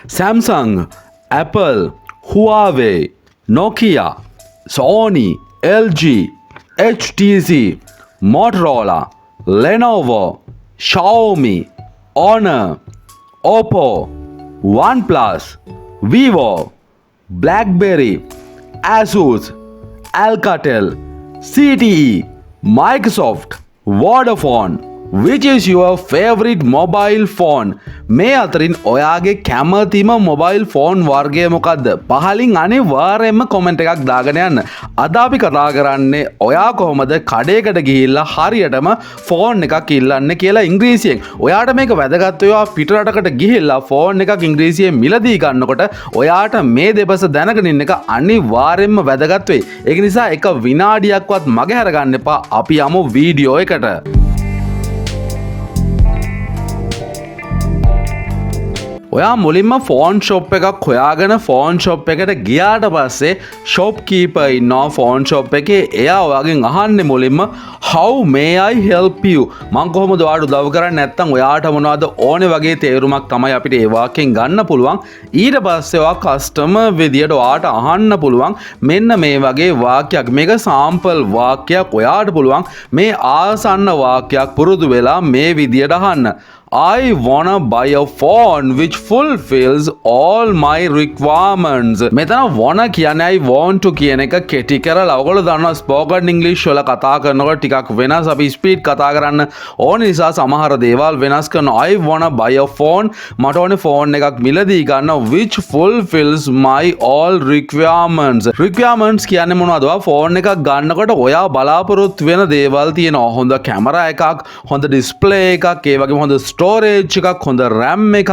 Samsung, Apple, Huawei, Nokia, Sony, LG, HTC, Motorola, Lenovo, Xiaomi, Honor, Oppo, OnePlus, Vivo, BlackBerry, Asus, Alcatel, CTE, Microsoft, Vodafone. Which is your favorite mobile phone? මේ අතරින් ඔයාගේ කැමතිම mobile phone වර්ගය මොකක්ද? පහලින් අනිවාර්යයෙන්ම comment එකක් දාගෙන යන්න. අද අපි කතා කරන්නේ ඔයා කොහොමද කඩේකට ගිහිල්ලා හරියටම ෆෝන් එකක් ඉල්ලන්නේ කියලා ඉංග්‍රීසියෙන්. ඔයාට මේක වැදගත් ඔයා පිටරටකට ගිහිල්ලා ෆෝන් එකක් ඉංග්‍රීසියෙන් මිලදී ගන්නකොට ඔයාට මේ දෙපස දැනගෙන ඉන්න එක අනිවාර්යයෙන්ම වැදගත් වෙයි. ඒක නිසා එක විනාඩියක්වත් මගේ හැරගන්න එපා. අපි යමු වීඩියෝ එකට. ඔයා මුලින්ම ෆෝන් ෂොප් එකක් හොයාගෙන ෆෝන් ෂොප් එකට ගියාට පස්සේ ෂොප් කීපර් ඉන්නවා ෆෝන් ෂොප් එකේ. එයා ඔයාගෙන් අහන්නේ මුලින්ම how may I help you? මං කොහොමද ඔයාට උදව් කරන්නේ? නැත්නම් ඔයාට මොනවද ඕනේ වගේ තේරුමක් තමයි අපිට ඒ වාක්‍යයෙන් ගන්න පුළුවන්. ඊට පස්සේ ඔයා කස්ටමර් විදියට ඔයාට අහන්න පුළුවන් මෙන්න මේ වගේ වාක්‍යයක්. මේක සාම්පල් වාක්‍යයක්. ඔයාට පුළුවන් මේ ආසන්න වාක්‍යයක් පුරුදු වෙලා මේ විදියට අහන්න. I wanna buy a phone which fulfills all my requirements. මෙතන wanna කියන්නේ I want to කියන එක කෙටි කරලා ඔයගොල්ලෝ දන්නවා ස්පෝකන් ඉංග්‍රීසි වල කතා කරනකොට ටිකක් වෙනස්. අපි ස්පීඩ් කතා කරන්න ඕන නිසා සමහර දේවල් වෙනස් කරනවා. I wanna buy a phone මට ඕනේ ෆෝන් එකක් මිලදී ගන්න which fulfills my all requirements. requirements කියන්නේ මොනවද? ඔයා ෆෝන් එකක් ගන්නකොට ඔයා බලාපොරොත්තු වෙන දේවල් තියෙනවා. හොඳ කැමරා එකක්, හොඳ ඩිස්ප්ලේ එකක්, ඒ වගේම හොඳ ස්ටෝරේජ් එකක්, හොඳ RAM එකක්,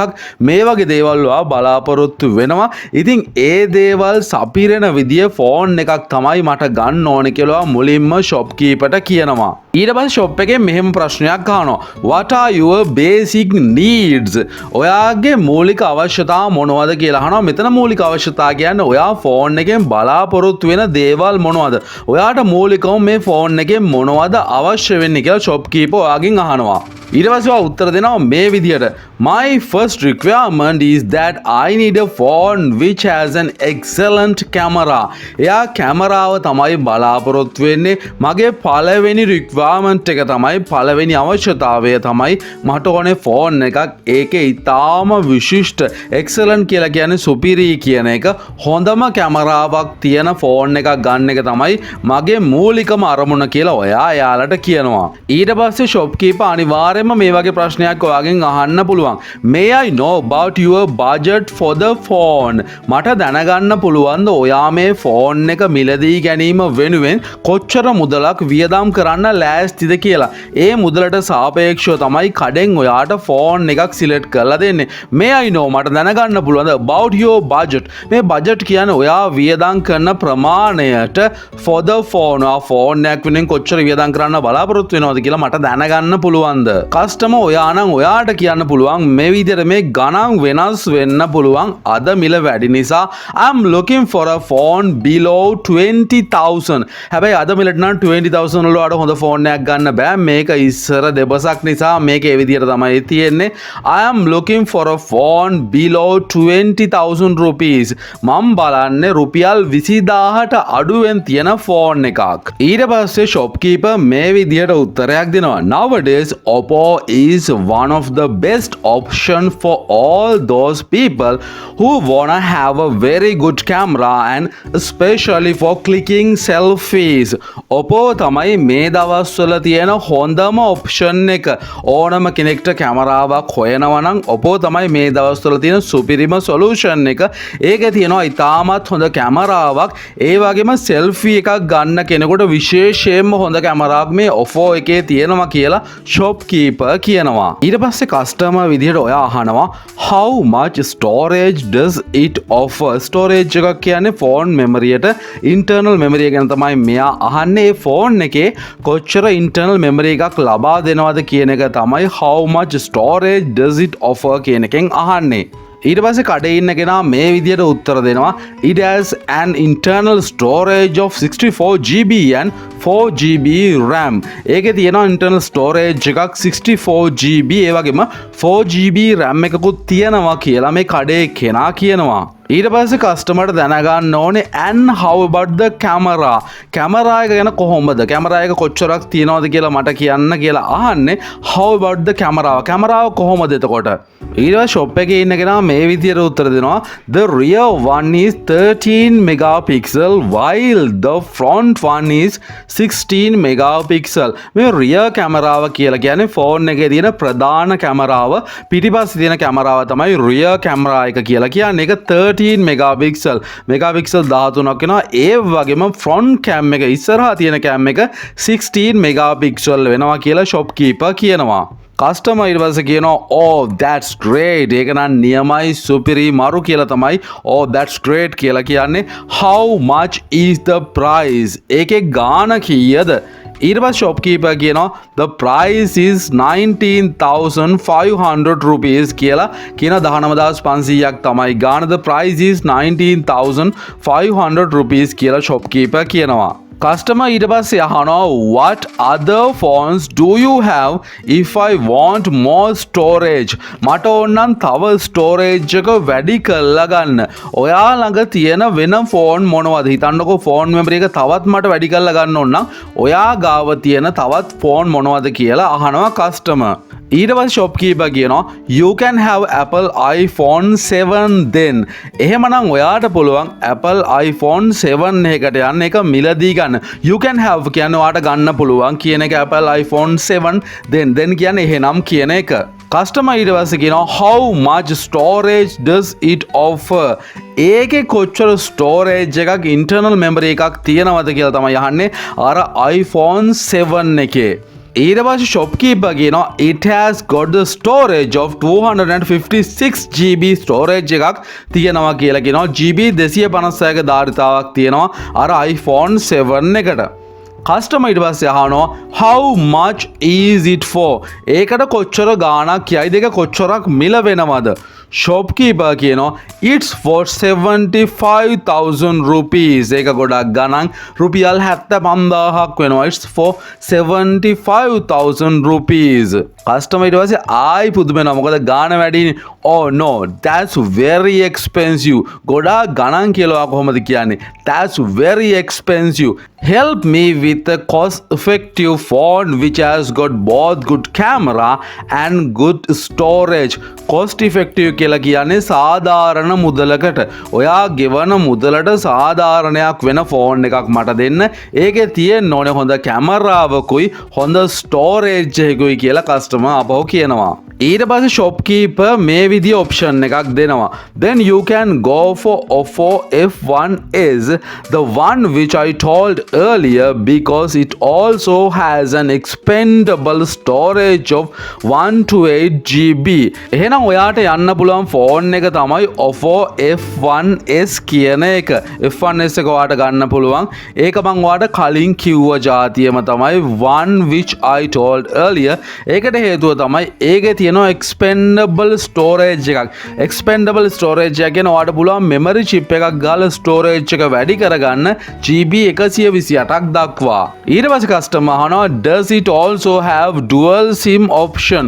මේ වගේ දේවල් ඔයා බලාපොරොත්තු වෙනවා. ඉතින් ඒ දේවල් සපිරෙන විදිය ෆෝන් එකක් තමයි මට ගන්න ඕනේ කියලා මුලින්ම ෂොප් කීපර්ට කියනවා. ඊට පස්සේ ෂොප් එකේ මෙහෙම ප්‍රශ්නයක් අහනවා. What are your basic needs? ඔයාගේ මූලික අවශ්‍යතා මොනවද කියලා අහනවා. මෙතන මූලික අවශ්‍යතා කියන්නේ ඔයා ෆෝන් එකෙන් බලාපොරොත්තු වෙන දේවල් මොනවද? ඔයාට මූලිකව මේ ෆෝන් එකෙන් මොනවද අවශ්‍ය වෙන්නේ කියලා ෂොප් කීපර් ඔයාගෙන් අහනවා. ඊට පස්සේ ඔයා උත්තර දෙනවා මේ විදියට. My first requirement is that I need a phone which has an excellent camera. එයා කැමරාව තමයි බලාපොරොත්තු වෙන්නේ. මගේ පළවෙනි requirement එක තමයි, පළවෙනි අවශ්‍යතාවය තමයි මට ඕනේ ෆෝන් එකක්. ඒකේ ඊටාම විශිෂ්ට excellent කියලා කියන්නේ superior කියන එක. හොඳම කැමරාවක් තියෙන ෆෝන් එකක් ගන්න එක තමයි මගේ මූලිකම අරමුණ කියලා ඔයා එයාලට කියනවා. ඊට පස්සේ ෂොප් කීපර් අනිවාර්යයෙන්ම මේ වගේ ප්‍රශ්නයක් ඔයාගෙන් අහන්න පුළුවන්. May I know about your budget for the phone? මට දැනගන්න පුළුවන්ද ඔයා මේ ෆෝන් එක මිලදී ගැනීම වෙනුවෙන් කොච්චර මුදලක් වියදම් කරන්න ලෑස්තිද කියලා. ඒ මුදලට සාපේක්ෂව තමයි කඩෙන් ඔයාට ෆෝන් එකක් සිලෙක්ට් කරලා දෙන්නේ. May I know මට දැනගන්න පුළුවන්ද about your budget? මේ බජට් කියන්නේ ඔයා වියදම් කරන ප්‍රමාණයට for the phone. ඔයා ෆෝන් එකක් වෙනුවෙන් කොච්චර වියදම් කරන්න බලාපොරොත්තු වෙනවද කියලා මට දැනගන්න පුළුවන්ද? කස්ටමර් ඔයා නම් ඔයාට කියන්න පුළුවන් මේ විදිහට මේ ගණන් වෙනස් වෙන්න පුළුවන්. අද මිල වැඩි නිසා I'm looking for a phone below 20,000. හැබැයි අද මිලට නම් 20,000 වල වඩා හොඳ ෆෝන් එකක් ගන්න බෑ. මේක ඉස්සර දෙබසක් නිසා මේක ඒ විදිහට තමයි තියෙන්නේ. I am looking for a phone below 20,000 rupees. මම බලන්නේ රුපියල් 20,000ට අඩුවෙන් තියෙන ෆෝන් එකක්. ඊට පස්සේ ෂොප් කීපර් මේ විදිහට උත්තරයක් දෙනවා. Nowadays Oppo is one of the best option for all those people who wanna have a very good camera and especially for clicking selfies. Oppo තමයි මේ දවස්වල තියෙන හොඳම ඔප්ෂන් එක. ඕනම කෙනෙක්ට කැමරාවක් හොයනවා නම් Oppo තමයි මේ දවස්වල තියෙන සුපිරිම සොලියුෂන් එක. ඒකේ තියෙනවා ඉතාමත් හොඳ කැමරාවක්. ඒ වගේම selfie එකක් ගන්න කෙනෙකුට විශේෂයෙන්ම හොඳ කැමරාවක් මේ Oppo එකේ තියෙනවා කියලා ෂොප් කීපර් කියනවා. ඊට පස්සේ කස්ටමර් විදිහට ඔයා අහනවා how much storage does it offer? storage එකක් කියන්නේ ෆෝන් මෙමරියට internal memory ගැන තමයි මෙයා අහන්නේ. ෆෝන් එකේ කොච්චර internal memory එකක් ලබා දෙනවද කියන එක තමයි how much storage does it offer කියන එකෙන් අහන්නේ. ඊට පස්සේ කඩේ ඉන්න කෙනා මේ විදියට උත්තර දෙනවා. It has an internal storage of 64GB and 4GB RAM. ඒකේ තියෙනවා internal storage එකක් 64GB ඒ වගේම 4GB RAM එකකුත් තියෙනවා කියලා මේ කඩේ කෙනා කියනවා. ඊට පස්සේ කස්ටමර්ට දැනගන්න ඕනේ and how about the camera? Camera එක ගැන කොහොමද? කැමරා එක කොච්චරක් තියෙනවද කියලා මට කියන්න කියලා අහන්නේ. how about the camera? කැමරාව කොහොමද එතකොට? ඊට පස්සේ ෂොප් එකේ ඉන්න කෙනා මේ විදියට උත්තර දෙනවා. The rear one is 13 megapixel while the front one is 16 megapixel. මේ rear කැමරාව කියලා කියන්නේ ෆෝන් එකේ තියෙන ප්‍රධාන කැමරාව. පිටිපස්සේ තියෙන කැමරාව තමයි rear කැමරා එක කියලා කියන්නේ. ඒක 13 megapixel. megapixel 13ක් වෙනවා. ඒ වගේම front cam එක ඉස්සරහා තියෙන cam එක 16 megapixel වෙනවා කියලා shopkeeper කියනවා. කස්ටමර් ඊට පස්සේ කියනවා oh that's great. ඒක නම් නියමයි සුපිරි මරු කියලා තමයි oh that's great කියලා කියන්නේ. how much is the price? ඒකේ ගාණ කීයද? ඊට පස්සේ shopkeeper කියනවා the price is 19,500 rupees කියලා කියන 19500ක් තමයි ගාණ. the price is 19,500 rupees කියලා shopkeeper කියනවා. කස්ටමර් ඊට පස්සේ අහනවා what other phones do you have if I want more storage? මට ඕනනම් තව storage එක වැඩි කරලා ගන්න. ඔයා ළඟ තියෙන වෙන ෆෝන් මොනවද? හිතන්නකෝ ෆෝන් මෙමරි එක තවත් මට වැඩි කරලා ගන්න ඕන නම් ඔයා ගාව තියෙන තවත් ෆෝන් මොනවද කියලා අහනවා කස්ටමර්. ඊට පස්සේ shopkeeper කියනවා you can have Apple iPhone 7 then. එහෙමනම් ඔයාට පුළුවන් Apple iPhone 7 එකකට යන්න. ඒක මිලදී ගන්න. You can have කියන්නේ ඔයාට ගන්න පුළුවන් කියන එක Apple iPhone 7 then කියන්නේ එහෙනම් කියන එක. කස්ටමර් ඊට පස්සේ කියනවා how much storage does it offer? ඒකේ කොච්චර storage එකක් internal memory එකක් තියෙනවද කියලා තමයි අහන්නේ අර iPhone 7 එකේ. ඊට පස්සේ shopkeeper කියනවා it has got the storage of 256GB storage එකක් තියෙනවා කියලා කියනවා. GB 256ක ධාරිතාවක් තියෙනවා අර iPhone 7 එකට. කස්ටමර් ඊට පස්සේ අහනවා how much is it for? ඒකට කොච්චර ගාණක් කියයිද? ඒක කොච්චරක් මිල වෙනවද? shopkeeper කියනවා it's for 75,000 rupees. ඒක ගොඩක් ගණන් රුපියල් 75,000ක් වෙනවා. it's for 75,000 rupees. කස්ටමර් ඊට පස්සේ ආයි පුදුම වෙනවා. මොකද ගාණ වැඩිනේ. oh no that's very expensive. ගොඩාක් ගණන් කියලා කොහොමද කියන්නේ? that's very expensive. help me with a cost effective phone which has got both good camera and good storage. cost effective කියලා කියන්නේ සාධාරණ මුදලකට. ඔයා ගෙවන මුදලට සාධාරණයක් වෙන ෆෝන් එකක් මට දෙන්න. ඒකේ තියෙන්න ඕනේ හොඳ කැමරාවකුයි හොඳ ස්ටෝරේජ් එකකුයි කියලා කස්ටමර් අපහු කියනවා. ඊට පස්සේ shopkeeper මේ විදිය ඔප්ෂන් එකක් දෙනවා. then you can go for Oppo F1s, the one which I told earlier, because it also has an expandable storage of 128GB. එහෙනම් ඔයාට යන්න පුළුවන් ෆෝන් එක තමයි Oppo F1s කියන එක. F1s එක ඔයාට ගන්න පුළුවන්. ඒක මම ඔයාට කලින් කිව්ව જાතියම තමයි one which I told earlier. ඒකට හේතුව තමයි ඒකේ තියෙනවා expandable storage එකක්. expandable storage එක කියන ඔයාට පුළුවන් memory chip එකක් ගාලා storage එක වැඩි කරගන්න GB 128ක් දක්වා. ඊට පස්සේ කස්ටමර් අහනවා does it also have dual sim option?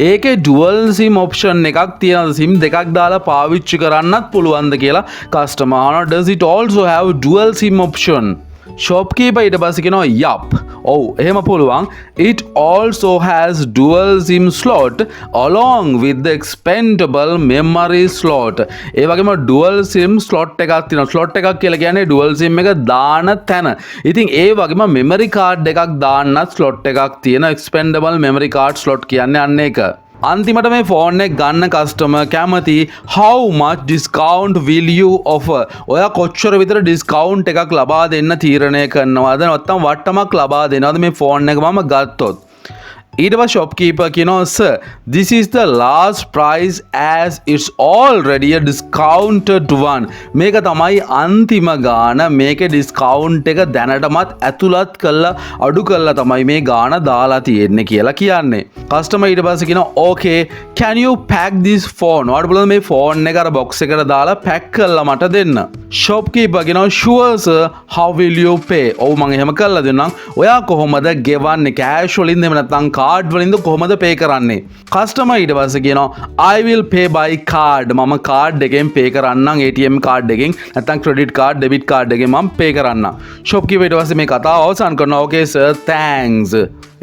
ඒකේ dual sim option එකක් තියෙනවා. sim දෙකක් දාලා පාවිච්චි කරන්නත් පුළුවන්ද කියලා කස්ටමර් අහනවා does it also have dual sim option? shopkeeper ඊට පස්සේ කියනවා yup. ඔව් එහෙම පුළුවන්. it also has dual sim slot along with the expandable memory slot. ඒ වගේම dual sim slot එකක් තියෙනවා. slot එකක් කියලා කියන්නේ dual sim එක දාන තැන. ඉතින් ඒ වගේම memory card එකක් දාන්නත් slot එකක් තියෙන expandable memory card slot කියන්නේ අන්න ඒක. අන්තිමට මේ ෆෝන් එක ගන්න කස්ටමර් කැමති how much discount will you offer? ඔයා කොච්චර විතර ඩිස්කවුන්ට් එකක් ලබා දෙන්න තීරණය කරනවද? නැත්නම් වට්ටමක් ලබා දෙනවද මේ ෆෝන් එක මම ගත්තොත්? ඊට පස්සේ shopkeeper කියනවා sir this is the last price as it's already a discounted one මේක තමයි අන්තිම ගාන මේකේ ඩිස්කවුන්ට් එක දැනටමත් ඇතුළත් කරලා අඩු කරලා තමයි මේ ගාන දාලා තියෙන්නේ කියලා කියන්නේ කස්ටමර් ඊට පස්සේ කියනවා okay can you pack this phone ඔයාලට බලන්න මේ ෆෝන් එක අර බොක්ස් එකට දාලා පැක් කරලා මට දෙන්න shopkeeper කියනවා sure sir how will you pay ඔව් මම එහෙම කරලා දෙන්නම් ඔයා කොහොමද ගෙවන්නේ cash වලින්ද එහෙම නැත්නම් කාඩ් වලින්ද කොහොමද පේ කරන්නේ කස්ටමර් ඊට පස්සේ කියනවා I will pay by card මම කාඩ් එකෙන් පේ කරන්නම් ATM කාඩ් එකෙන් නැත්නම් ක්‍රෙඩිට් කාඩ් ඩෙබිට් කාඩ් එකෙන් මම පේ කරන්නම් shopkeeper ඊට පස්සේ මේ කතාව අවසන් කරනවා okay sir thanks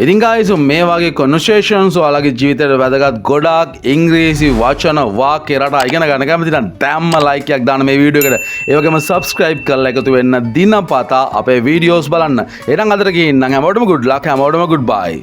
ඉතින් guys මේ වගේ conversations ඔයාලගේ ජීවිතේට වැදගත් ගොඩාක් ඉංග්‍රීසි වචන වාක්‍ය රටා ඉගෙන ගන්න කැමති නම් දැම්ම like එකක් දාන්න මේ වීඩියෝ එකට ඒ වගේම subscribe කරලා එකතු වෙන්න දිනපතා අපේ videos බලන්න එහෙනම් අදට ගිහින් නම් හැමෝටම good luck හැමෝටම goodbye